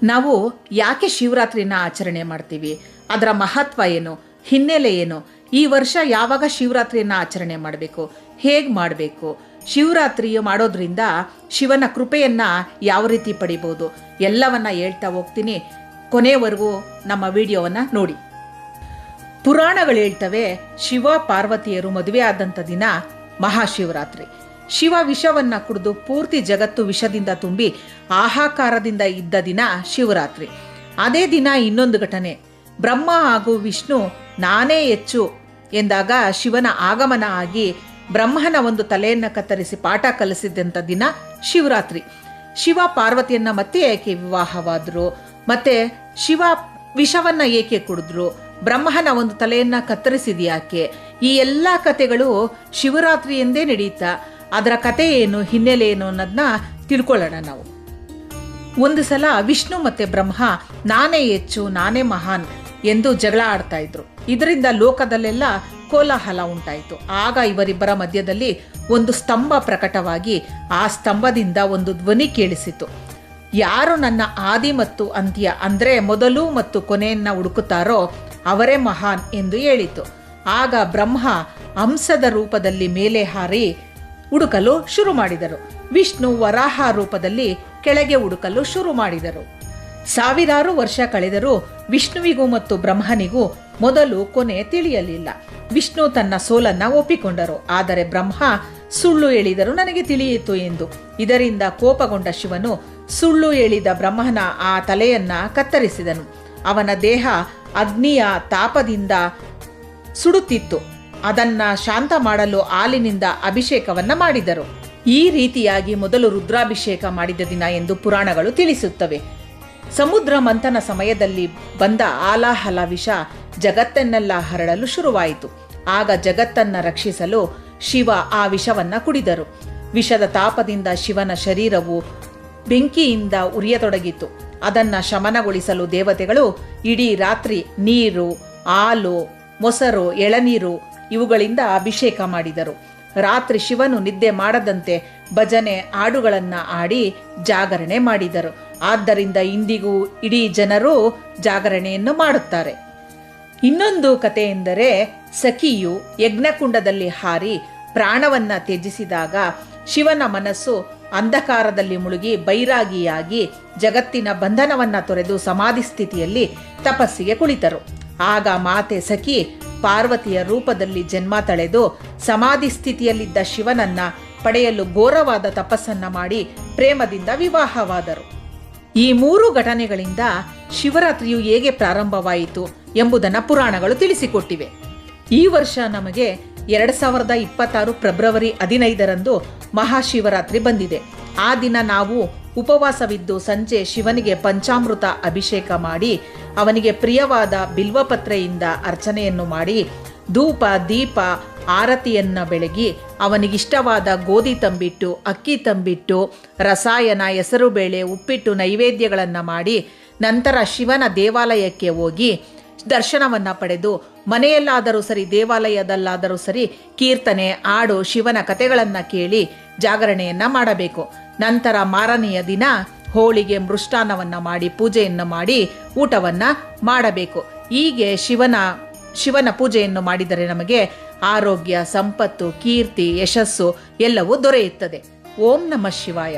ನಾವು ಯಾಕೆ ಶಿವರಾತ್ರಿನ ಆಚರಣೆ ಮಾಡ್ತೀವಿ, ಅದರ ಮಹತ್ವ ಏನು, ಹಿನ್ನೆಲೆ ಏನು, ಈ ವರ್ಷ ಯಾವಾಗ ಶಿವರಾತ್ರಿಯನ್ನು ಆಚರಣೆ ಮಾಡಬೇಕು, ಹೇಗೆ ಮಾಡಬೇಕು, ಶಿವರಾತ್ರಿ ಮಾಡೋದ್ರಿಂದ ಶಿವನ ಕೃಪೆಯನ್ನು ಯಾವ ರೀತಿ ಪಡಿಬೋದು ಎಲ್ಲವನ್ನ ಹೇಳ್ತಾ ಹೋಗ್ತೀನಿ. ಕೊನೆಯವರೆಗೂ ನಮ್ಮ ವಿಡಿಯೋವನ್ನು ನೋಡಿ. ಪುರಾಣಗಳು ಹೇಳ್ತವೆ, ಶಿವ ಪಾರ್ವತಿಯರು ಮದುವೆ ಆದಂಥ ದಿನ ಮಹಾಶಿವರಾತ್ರಿ. ಶಿವ ವಿಷವನ್ನ ಕುಡಿದು ಪೂರ್ತಿ ಜಗತ್ತು ವಿಷದಿಂದ ತುಂಬಿ ಆಹಾಕಾರದಿಂದ ಇದ್ದ ದಿನ ಶಿವರಾತ್ರಿ. ಅದೇ ದಿನ ಇನ್ನೊಂದು ಘಟನೆ, ಬ್ರಹ್ಮ ಹಾಗೂ ವಿಷ್ಣು ನಾನೇ ಹೆಚ್ಚು ಎಂದಾಗ ಶಿವನ ಆಗಮನ ಆಗಿ ಬ್ರಹ್ಮನ ಒಂದು ತಲೆಯನ್ನು ಕತ್ತರಿಸಿ ಪಾಠ ಕಲಿಸಿದಂಥ ದಿನ ಶಿವರಾತ್ರಿ. ಶಿವ ಪಾರ್ವತಿಯನ್ನ ಮತ್ತೆ ಏಕೆ ವಿವಾಹವಾದರು, ಮತ್ತೆ ಶಿವ ವಿಷವನ್ನ ಏಕೆ ಕುಡಿದ್ರು, ಬ್ರಹ್ಮನ ಒಂದು ತಲೆಯನ್ನ ಕತ್ತರಿಸಿದ್ಯಾಕೆ, ಈ ಎಲ್ಲ ಕಥೆಗಳು ಶಿವರಾತ್ರಿ ಎಂದೇ ನಡೆಯುತ್ತಾ ಅದರ ಕತೆ ಏನು, ಹಿನ್ನೆಲೆ ಏನು ಅನ್ನೋದನ್ನ ತಿಳ್ಕೊಳ್ಳೋಣ ನಾವು. ಒಂದು ಸಲ ವಿಷ್ಣು ಮತ್ತೆ ಬ್ರಹ್ಮ ನಾನೇ ಹೆಚ್ಚು ನಾನೇ ಮಹಾನ್ ಎಂದು ಜಗಳ ಆಡ್ತಾ ಇದ್ರು. ಇದರಿಂದ ಲೋಕದಲ್ಲೆಲ್ಲ ಕೋಲಾಹಲ ಉಂಟಾಯಿತು. ಆಗ ಇವರಿಬ್ಬರ ಮಧ್ಯದಲ್ಲಿ ಒಂದು ಸ್ತಂಭ ಪ್ರಕಟವಾಗಿ ಆ ಸ್ತಂಭದಿಂದ ಒಂದು ಧ್ವನಿ ಕೇಳಿಸಿತು. ಯಾರು ನನ್ನ ಆದಿ ಮತ್ತು ಅಂತ್ಯ ಅಂದರೆ ಮೊದಲು ಮತ್ತು ಕೊನೆಯನ್ನ ಹುಡುಕುತ್ತಾರೋ ಅವರೇ ಮಹಾನ್ ಎಂದು ಹೇಳಿತು. ಆಗ ಬ್ರಹ್ಮ ಹಂಸದ ರೂಪದಲ್ಲಿ ಮೇಲೆ ಹಾರಿ ಹುಡುಕಲು ಶುರು ಮಾಡಿದರು. ವಿಷ್ಣು ವರಾಹ ರೂಪದಲ್ಲಿ ಕೆಳಗೆ ಹುಡುಕಲು ಶುರು ಮಾಡಿದರು. ಸಾವಿರಾರು ವರ್ಷ ಕಳೆದರೂ ವಿಷ್ಣುವಿಗೂ ಮತ್ತು ಬ್ರಹ್ಮನಿಗೂ ಮೊದಲು ಕೊನೆ ತಿಳಿಯಲಿಲ್ಲ. ವಿಷ್ಣು ತನ್ನ ಸೋಲನ್ನ ಒಪ್ಪಿಕೊಂಡರು. ಆದರೆ ಬ್ರಹ್ಮ ಸುಳ್ಳು ಹೇಳಿದರು ನನಗೆ ತಿಳಿಯಿತು ಎಂದು. ಇದರಿಂದ ಕೋಪಗೊಂಡ ಶಿವನು ಸುಳ್ಳು ಹೇಳಿದ ಬ್ರಹ್ಮನ ಆ ತಲೆಯನ್ನ ಕತ್ತರಿಸಿದನು. ಅವನ ದೇಹ ಅಗ್ನಿಯ ತಾಪದಿಂದ ಸುಡುತ್ತಿತ್ತು. ಅದನ್ನ ಶಾಂತ ಮಾಡಲು ಹಾಲಿನಿಂದ ಅಭಿಷೇಕವನ್ನ ಮಾಡಿದರು. ಈ ರೀತಿಯಾಗಿ ಮೊದಲು ರುದ್ರಾಭಿಷೇಕ ಮಾಡಿದ ದಿನ ಎಂದು ಪುರಾಣಗಳು ತಿಳಿಸುತ್ತವೆ. ಸಮುದ್ರ ಮಂಥನ ಸಮಯದಲ್ಲಿ ಬಂದ ಆಲಾಹಲ ವಿಷ ಜಗತ್ತನ್ನೆಲ್ಲ ಹರಡಲು ಶುರುವಾಯಿತು. ಆಗ ಜಗತ್ತನ್ನ ರಕ್ಷಿಸಲು ಶಿವ ಆ ವಿಷವನ್ನ ಕುಡಿದರು. ವಿಷದ ತಾಪದಿಂದ ಶಿವನ ಶರೀರವು ಬೆಂಕಿಯಿಂದ ಉರಿಯತೊಡಗಿತು. ಅದನ್ನ ಶಮನಗೊಳಿಸಲು ದೇವತೆಗಳು ಇಡೀ ರಾತ್ರಿ ನೀರು, ಹಾಲು, ಮೊಸರು, ಎಳನೀರು ಇವುಗಳಿಂದ ಅಭಿಷೇಕ ಮಾಡಿದರು. ರಾತ್ರಿ ಶಿವನು ನಿದ್ದೆ ಮಾಡದಂತೆ ಭಜನೆ ಹಾಡುಗಳನ್ನ ಆಡಿ ಜಾಗರಣೆ ಮಾಡಿದರು. ಆದ್ದರಿಂದ ಇಂದಿಗೂ ಇಡೀ ಜನರು ಜಾಗರಣೆಯನ್ನು ಮಾಡುತ್ತಾರೆ. ಇನ್ನೊಂದು ಕತೆ ಎಂದರೆ, ಸಖಿಯು ಯಜ್ಞಕುಂಡದಲ್ಲಿ ಹಾರಿ ಪ್ರಾಣವನ್ನ ತ್ಯಜಿಸಿದಾಗ ಶಿವನ ಮನಸ್ಸು ಅಂಧಕಾರದಲ್ಲಿ ಮುಳುಗಿ ಬೈರಾಗಿಯಾಗಿ ಜಗತ್ತಿನ ಬಂಧನವನ್ನ ತೊರೆದು ಸಮಾಧಿ ಸ್ಥಿತಿಯಲ್ಲಿ ತಪಸ್ಸಿಗೆ ಕುಳಿತರು. ಆಗ ಮಾತೆ ಸಖಿ ಪಾರ್ವತಿಯ ರೂಪದಲ್ಲಿ ಜನ್ಮ ತಳೆದು ಸಮಾಧಿ ಸ್ಥಿತಿಯಲ್ಲಿದ್ದ ಶಿವನನ್ನ ಪಡೆಯಲು ಘೋರವಾದ ತಪಸ್ಸನ್ನ ಮಾಡಿ ಪ್ರೇಮದಿಂದ ವಿವಾಹವಾದರು. ಈ ಮೂರು ಘಟನೆಗಳಿಂದ ಶಿವರಾತ್ರಿಯು ಹೇಗೆ ಪ್ರಾರಂಭವಾಯಿತು ಎಂಬುದನ್ನು ಪುರಾಣಗಳು ತಿಳಿಸಿಕೊಟ್ಟಿವೆ. ಈ ವರ್ಷ ನಮಗೆ 2026 ಫೆಬ್ರವರಿ 15ರಂದು ಮಹಾಶಿವರಾತ್ರಿ ಬಂದಿದೆ. ಆ ದಿನ ನಾವು ಉಪವಾಸವಿದ್ದು ಸಂಜೆ ಶಿವನಿಗೆ ಪಂಚಾಮೃತ ಅಭಿಷೇಕ ಮಾಡಿ ಅವನಿಗೆ ಪ್ರಿಯವಾದ ಬಿಲ್ವಪತ್ರೆಯಿಂದ ಅರ್ಚನೆಯನ್ನು ಮಾಡಿ ಧೂಪ ದೀಪ ಆರತಿಯನ್ನ ಬೆಳಗಿ ಅವನಿಗಿಷ್ಟವಾದ ಗೋಧಿ ತಂಬಿಟ್ಟು, ಅಕ್ಕಿ ತಂಬಿಟ್ಟು, ರಸಾಯನ, ಹೆಸರುಬೇಳೆ, ಉಪ್ಪಿಟ್ಟು ನೈವೇದ್ಯಗಳನ್ನು ಮಾಡಿ ನಂತರ ಶಿವನ ದೇವಾಲಯಕ್ಕೆ ಹೋಗಿ ದರ್ಶನವನ್ನು ಪಡೆದು ಮನೆಯಲ್ಲಾದರೂ ಸರಿ ದೇವಾಲಯದಲ್ಲಾದರೂ ಸರಿ ಕೀರ್ತನೆ ಹಾಡು ಶಿವನ ಕಥೆಗಳನ್ನು ಕೇಳಿ ಜಾಗರಣೆಯನ್ನು ಮಾಡಬೇಕು. ನಂತರ ಮಾರನೆಯ ದಿನ ಹೋಳಿಗೆ ಮೃಷ್ಟಾನ್ನವನ್ನು ಮಾಡಿ ಪೂಜೆಯನ್ನು ಮಾಡಿ ಊಟವನ್ನು ಮಾಡಬೇಕು. ಹೀಗೆ ಶಿವನ ಪೂಜೆಯನ್ನು ಮಾಡಿದರೆ ನಮಗೆ ಆರೋಗ್ಯ, ಸಂಪತ್ತು, ಕೀರ್ತಿ, ಯಶಸ್ಸು ಎಲ್ಲವೂ ದೊರೆಯುತ್ತದೆ. ಓಂ ನಮಃ ಶಿವಾಯ.